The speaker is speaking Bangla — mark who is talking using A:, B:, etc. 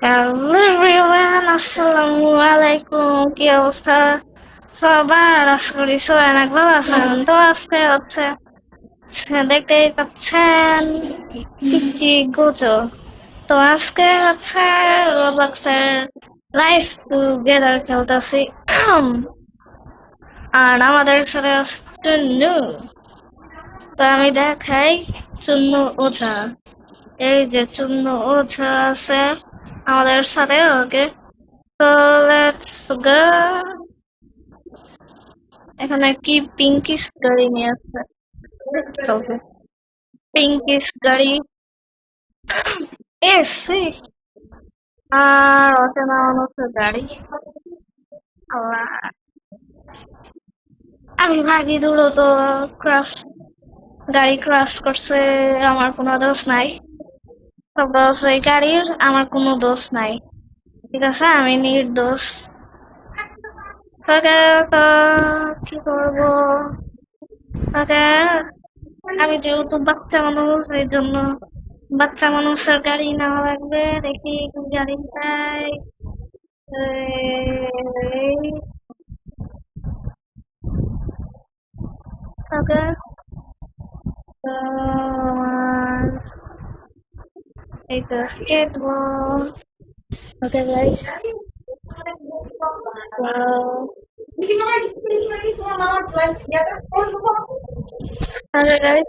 A: হ্যালো এভরিওয়ান, আসসালামু আলাইকুম। কি অবস্থা সবার? আশা করি সবাই অনেক ভালো আছেন। তো আজকে হচ্ছে দেখতেই পাচ্ছেন পিচ্চি গোচো। তো আজকে হচ্ছে রোবলক্সের লাইফ টুগেদার খেলতেছি। আর আমাদের সাথে আছে চুন্নু। তো আমি দেখাই চুন্নু ওঝা। এই যে চুন্নু ওঝা আছে আমাদের সাথে। ওকে, তো লেটস গো। এখানে কি পিঙ্কিশ গাড়ি নিয়ে আসছে? তবে পিঙ্কিশ গাড়ি এসছি। আর অচেনা মানুষের গাড়ি। আল্লাহ, আমি ভাগি দূরও তো ক্রাশ, গাড়ি ক্রাশ করছে। আমার কোনো দোষ নাই, সব দোষ ওই গাড়ির, আমার কোনো দোষ নাই। ঠিক আছে, আমি নির্দোষ। তোকে তো কি করবো? তোকে আমি যেহেতু বাচ্চা মানুষ, এই জন্য বাচ্চা মানুষের গাড়ি নেওয়া লাগবে। দেখি কি গাড়ি পাই। ওকে, এই তো skateboard. Okay guys, okay guys,